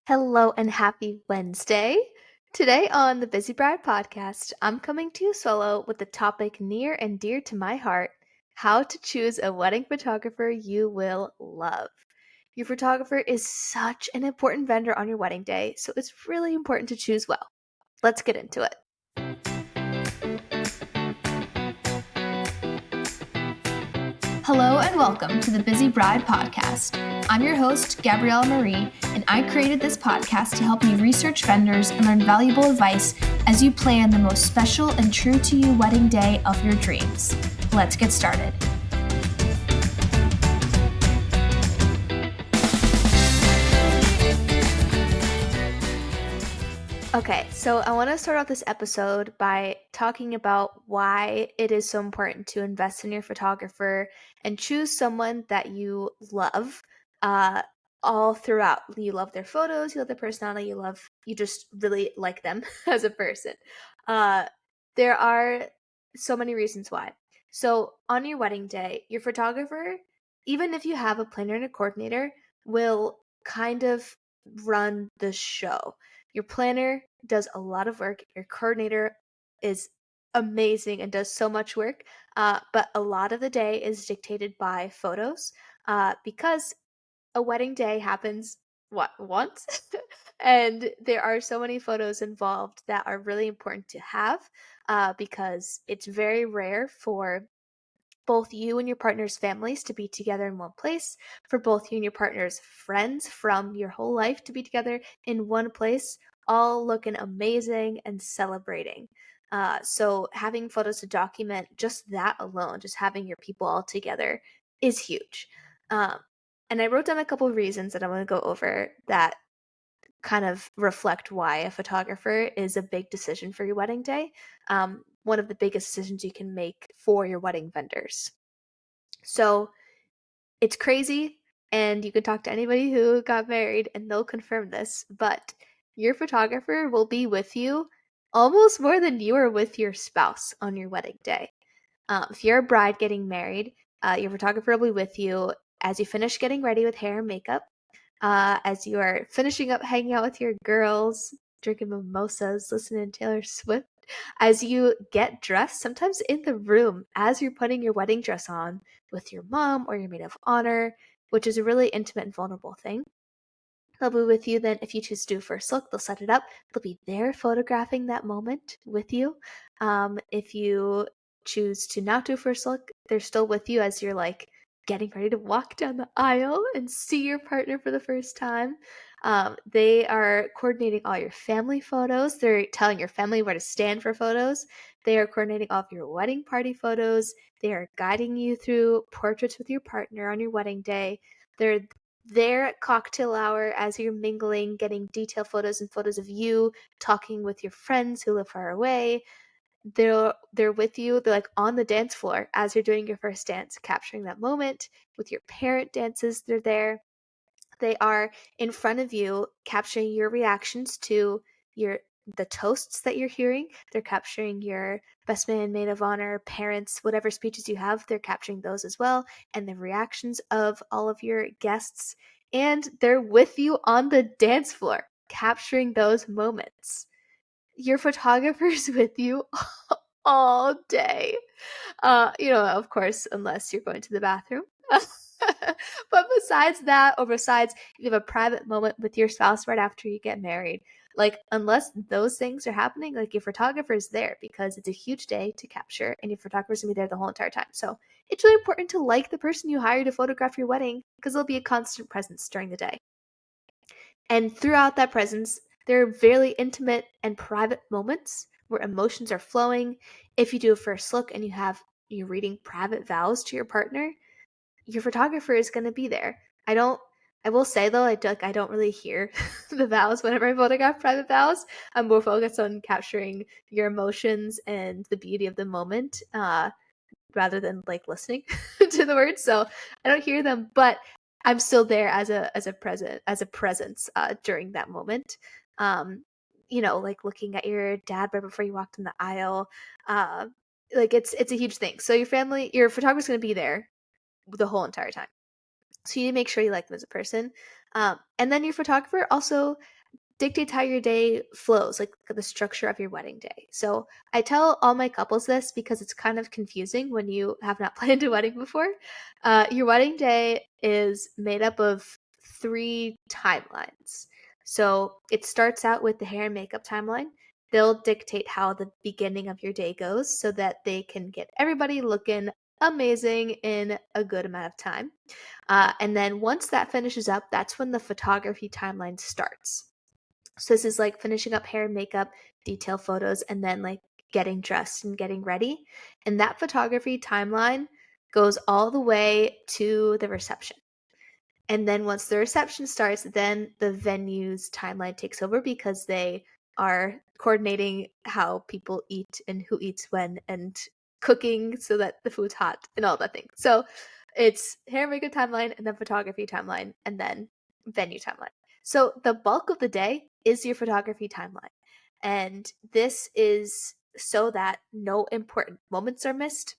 Hello and happy Wednesday. Today on the Busy Bride podcast, I'm coming to you solo with a topic near and dear to my heart: how to choose a wedding photographer you will love. Your photographer is such an important vendor on your wedding day, so it's really important to choose well. Let's get into it. Hello and welcome to the Busy Bride podcast. I'm your host, Gabriella Marie, and I created this podcast to help you research vendors and learn valuable advice as you plan the most special and true to you wedding day of your dreams. Let's get started. Okay, so I want to start off this episode by talking about why it is so important to invest in your photographer and choose someone that you love uh, all throughout. You love their photos, you love their personality, you just really like them as a person. Uh, there are so many reasons why. So on your wedding day, your photographer, even if you have a planner and a coordinator, will kind of run the show. Your planner does a lot of work. Your coordinator is amazing and does so much work. But a lot of the day is dictated by photos because a wedding day happens once and there are so many photos involved that are really important to have because it's very rare for both you and your partner's families to be together in one place, for both you and your partner's friends from your whole life to be together in one place, all looking amazing and celebrating. So, having photos to document just that alone, just having your people all together, is huge. Um, and I wrote down a couple of reasons that I want to go over that kind of reflect why a photographer is a big decision for your wedding day. One of the biggest decisions you can make for your wedding vendors. So it's crazy, and you can talk to anybody who got married and they'll confirm this, but your photographer will be with you almost more than you are with your spouse on your wedding day. If you're a bride getting married, your photographer will be with you as you finish getting ready with hair and makeup, as you are finishing up hanging out with your girls, drinking mimosas, listening to Taylor Swift, as you get dressed, sometimes in the room, as you're putting your wedding dress on with your mom or your maid of honor, which is a really intimate and vulnerable thing. They'll be with you then if you choose to do first look. They'll set it up. They'll be there photographing that moment with you. If you choose to not do first look, they're still with you as you're like getting ready to walk down the aisle and see your partner for the first time. They are coordinating all your family photos. They're telling your family where to stand for photos. They are coordinating all of your wedding party photos. They are guiding you through portraits with your partner on your wedding day. They're there at cocktail hour as you're mingling, getting detailed photos and photos of you talking with your friends who live far away. They're with you. They're like on the dance floor as you're doing your first dance, capturing that moment with your parent dances. They're there. They are in front of you, capturing your reactions to your the toasts that you're hearing. They're capturing your best man, maid of honor, parents, whatever speeches you have. They're capturing those as well, and the reactions of all of your guests. And they're with you on the dance floor, capturing those moments. Your photographer's with you all day. Of course, unless you're going to the bathroom. But besides that, or besides you have a private moment with your spouse right after you get married, like unless those things are happening, like your photographer is there because it's a huge day to capture and your photographer's gonna be there the whole entire time. So it's really important to like the person you hire to photograph your wedding because they'll be a constant presence during the day. And throughout that presence, there are very intimate and private moments where emotions are flowing. If you do a first look and you're reading private vows to your partner, your photographer is going to be there. I will say though, I don't really hear the vows whenever I photograph private vows. I'm more focused on capturing your emotions and the beauty of the moment, rather than like listening to the words. So I don't hear them, but I'm still there as a presence during that moment. Um, like looking at your dad right before you walked in the aisle. Uh, like it's a huge thing. So your photographer's gonna be there the whole entire time. So you need to make sure you like them as a person. And then your photographer also dictates how your day flows, like the structure of your wedding day. So I tell all my couples this because it's kind of confusing when you have not planned a wedding before. Your wedding day is made up of 3 timelines. So it starts out with the hair and makeup timeline. They'll dictate how the beginning of your day goes so that they can get everybody looking amazing in a good amount of time. And then once that finishes up, that's when the photography timeline starts. So this is like finishing up hair and makeup, detail photos, and then like getting dressed and getting ready. And that photography timeline goes all the way to the reception. And then once the reception starts, then the venue's timeline takes over because they are coordinating how people eat and who eats when and cooking so that the food's hot and all that thing. So it's hair and makeup timeline and then photography timeline and then venue timeline. So the bulk of the day is your photography timeline. And this is so that no important moments are missed,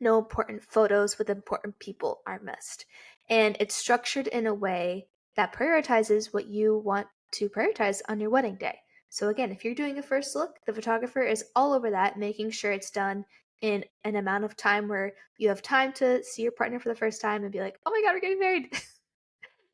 no important photos with important people are missed. And it's structured in a way that prioritizes what you want to prioritize on your wedding day. So, again, if you're doing a first look, the photographer is all over that, making sure it's done in an amount of time where you have time to see your partner for the first time and be like, oh my God, we're getting married.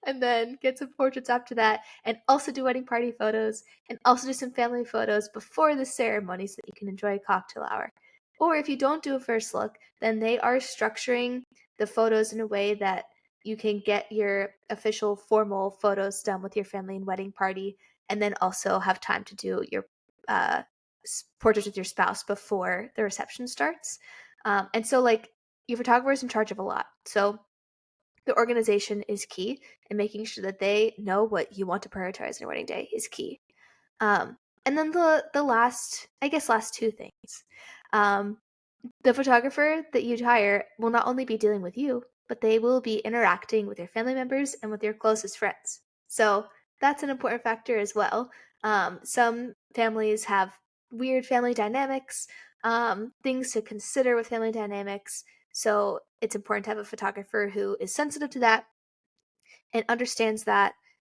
And then get some portraits after that, and also do wedding party photos, and also do some family photos before the ceremony so that you can enjoy a cocktail hour. Or if you don't do a first look, then they are structuring the photos in a way that you can get your official formal photos done with your family and wedding party, and then also have time to do your uh, portraits with your spouse before the reception starts. And so, like, your photographer is in charge of a lot. So the organization is key, and making sure that they know what you want to prioritize in your wedding day is key. And then the last, I guess, last 2 things. Um, the photographer that you hire will not only be dealing with you, but they will be interacting with your family members and with your closest friends. So that's an important factor as well. Some families have weird family dynamics, things to consider with family dynamics. So it's important to have a photographer who is sensitive to that and understands that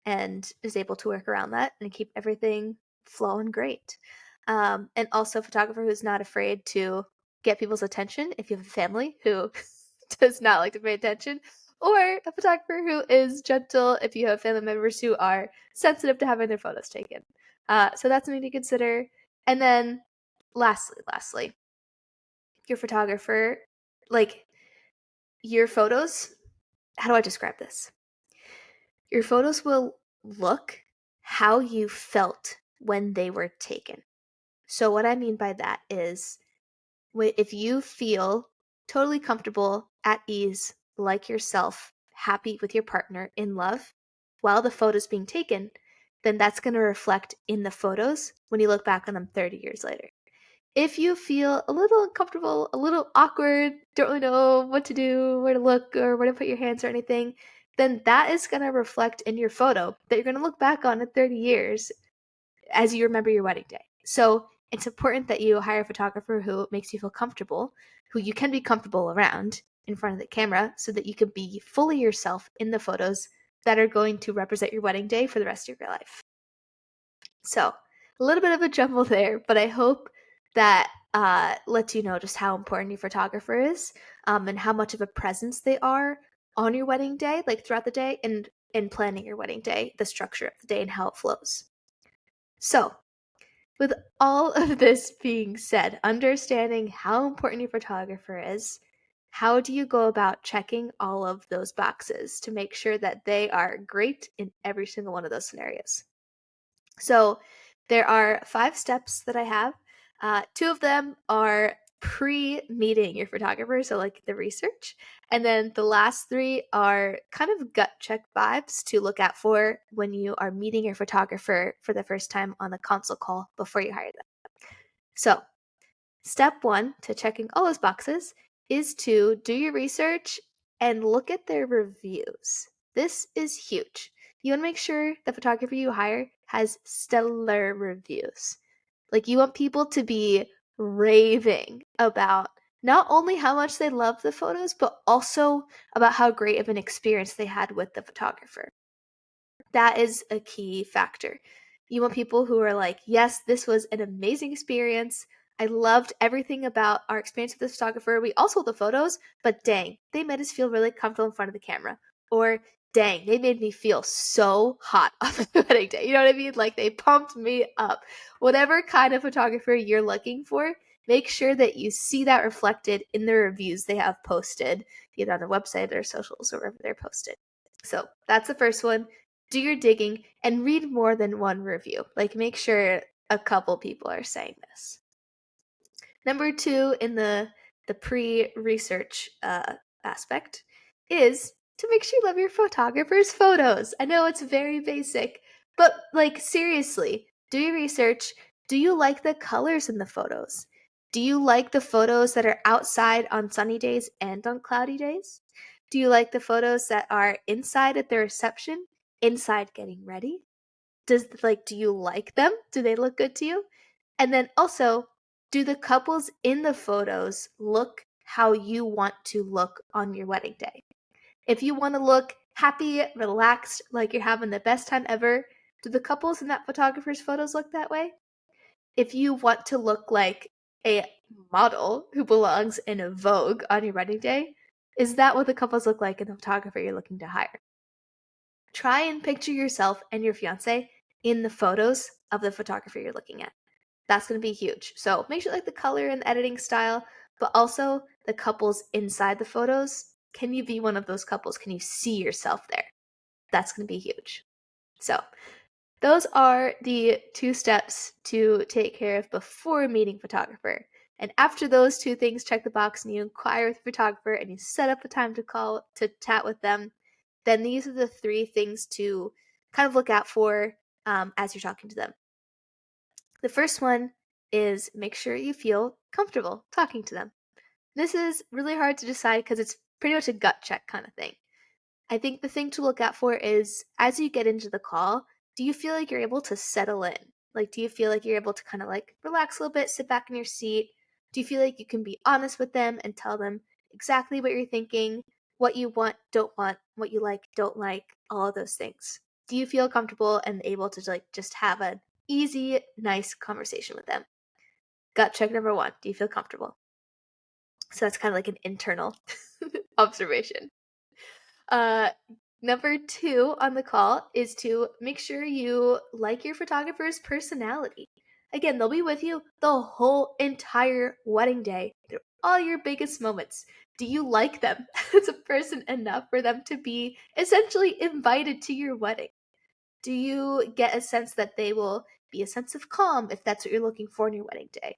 and is able to work around that and keep everything flowing great. And also a photographer who's not afraid to get people's attention if you have a family who does not like to pay attention, or a photographer who is gentle if you have family members who are sensitive to having their photos taken. So that's something to consider. And then lastly, your photographer, like your photos, how do I describe this? Your photos will look how you felt when they were taken. So, what I mean by that is if you feel totally comfortable, at ease, like yourself, happy with your partner, in love, while the photo's being taken, then that's going to reflect in the photos when you look back on them 30 years later. If you feel a little uncomfortable, a little awkward, don't really know what to do, where to look, or where to put your hands or anything, then that is going to reflect in your photo that you're going to look back on in 30 years as you remember your wedding day. So it's important that you hire a photographer who makes you feel comfortable, who you can be comfortable around in front of the camera, so that you can be fully yourself in the photos that are going to represent your wedding day for the rest of your life. So, a little bit of a jumble there, but I hope that lets you know just how important your photographer is, and how much of a presence they are on your wedding day, like throughout the day, and in planning your wedding day, the structure of the day, and how it flows. So, with all of this being said, understanding how important your photographer is, how do you go about checking all of those boxes to make sure that they are great in every single one of those scenarios? So there are 5 steps that I have. 2 of them are pre-meeting your photographer, so like the research. And then the last 3 are kind of gut check vibes to look out for when you are meeting your photographer for the first time on the consult call before you hire them. So step 1 to checking all those boxes is to do your research and look at their reviews. This is huge. You want to make sure the photographer you hire has stellar reviews. Like, you want people to be raving about not only how much they love the photos, but also about how great of an experience they had with the photographer. That is a key factor. You want people who are like, yes, this was an amazing experience. I loved everything about our experience with the photographer. We also the photos, but dang, they made us feel really comfortable in front of the camera. Or dang, they made me feel so hot on the wedding day. You know what I mean? Like they pumped me up. Whatever kind of photographer you're looking for, make sure that you see that reflected in the reviews they have posted, either on their website or socials or wherever they're posted. So that's the first one. Do your digging and read more than one review. Like make sure a couple people are saying this. Number 2 in the pre-research aspect is to make sure you love your photographer's photos. I know it's very basic, but like seriously, do your research. Do you like the colors in the photos? Do you like the photos that are outside on sunny days and on cloudy days? Do you like the photos that are inside at the reception, inside getting ready? Do you like them? Do they look good to you? And then also, do the couples in the photos look how you want to look on your wedding day? If you want to look happy, relaxed, like you're having the best time ever, do the couples in that photographer's photos look that way? If you want to look like a model who belongs in a Vogue on your wedding day, is that what the couples look like in the photographer you're looking to hire? Try and picture yourself and your fiance in the photos of the photographer you're looking at. That's going to be huge. So make sure you like the color and the editing style, but also the couples inside the photos. Can you be one of those couples? Can you see yourself there? That's going to be huge. So those are the 2 steps to take care of before meeting photographer. And after those 2 things check the box and you inquire with the photographer and you set up a time to call to chat with them, then these are the 3 things to kind of look out for as you're talking to them. The first one is make sure you feel comfortable talking to them. This is really hard to decide because it's pretty much a gut check kind of thing. I think the thing to look out for is as you get into the call, do you feel like you're able to settle in? Like, do you feel like you're able to kind of like relax a little bit, sit back in your seat? Do you feel like you can be honest with them and tell them exactly what you're thinking, what you want, what you like, don't like, all of those things? Do you feel comfortable and able to like just have an easy, nice conversation with them? Gut check number 1. Do you feel comfortable? So that's kind of like an internal observation. Uh, Number 2 on the call is to make sure you like your photographer's personality. Again, they'll be with you the whole entire wedding day through all your biggest moments. Do you like them as a person enough for them to be essentially invited to your wedding? Do you get a sense that they will be a sense of calm if that's what you're looking for in your wedding day?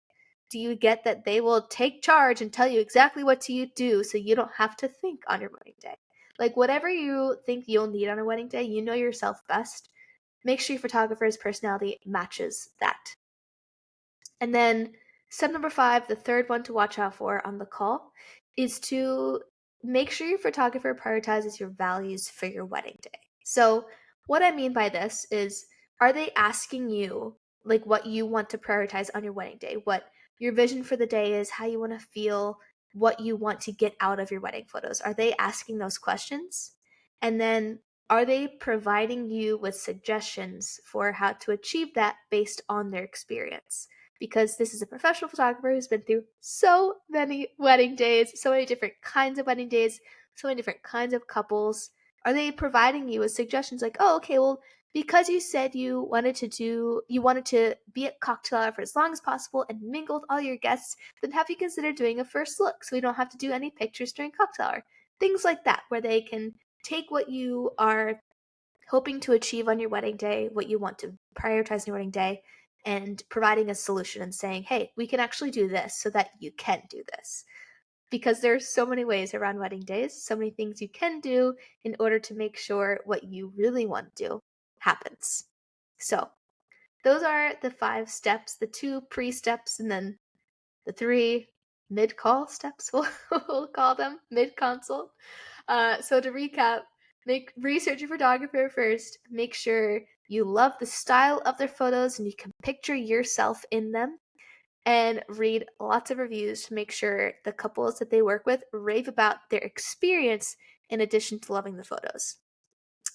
Do you get that they will take charge and tell you exactly what to do so you don't have to think on your wedding day? Like whatever you think you'll need on a wedding day, you know yourself best. Make sure your photographer's personality matches that. And then step number 5, the third one to watch out for on the call, is to make sure your photographer prioritizes your values for your wedding day. So, what I mean by this is, are they asking you like what you want to prioritize on your wedding day? What your vision for the day is, how you want to feel, what you want to get out of your wedding photos? Are they asking those questions? And then are they providing you with suggestions for how to achieve that based on their experience? Because this is a professional photographer who's been through so many wedding days, so many different kinds of wedding days, so many different kinds of couples. Are they providing you with suggestions like, oh, okay, well, because you said you wanted to be at cocktail hour for as long as possible and mingle with all your guests, then have you considered doing a first look so we don't have to do any pictures during cocktail hour? Things like that, where they can take what you are hoping to achieve on your wedding day, what you want to prioritize on your wedding day, and providing a solution and saying, hey, we can actually do this so that you can do this. Because there's so many ways around wedding days, so many things you can do in order to make sure what you really want to do happens. So those are the 5 steps, the 2 pre-steps, and then the 3 mid-call steps, we'll call them, mid-consult. So to recap, research your photographer first. Make sure you love the style of their photos and you can picture yourself in them. And read lots of reviews to make sure the couples that they work with rave about their experience in addition to loving the photos.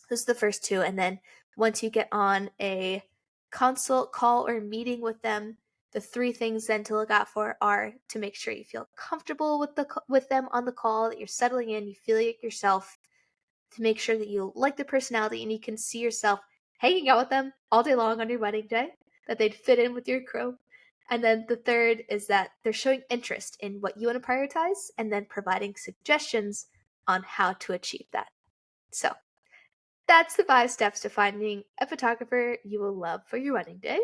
Those are the first 2. And then Once you get on a consult call or meeting with them, the three things then to look out for are to make sure you feel comfortable with them on the call, that you're settling in, you feel like yourself, to make sure that you like the personality and you can see yourself hanging out with them all day long on your wedding day, that they'd fit in with your crew. And then the third is that they're showing interest in what you want to prioritize and then providing suggestions on how to achieve that. So that's the 5 steps to finding a photographer you will love for your wedding day.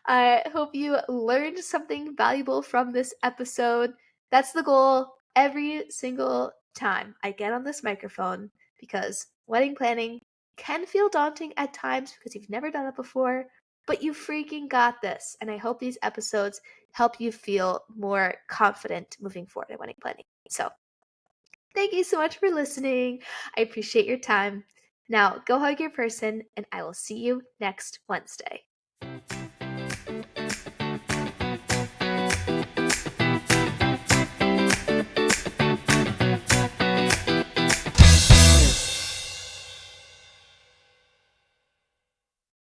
I hope you learned something valuable from this episode. That's the goal every single time I get on this microphone, because wedding planning can feel daunting at times because you've never done it before, but you freaking got this. And I hope these episodes help you feel more confident moving forward in wedding planning. So thank you so much for listening. I appreciate your time. Now, go hug your person, and I will see you next Wednesday.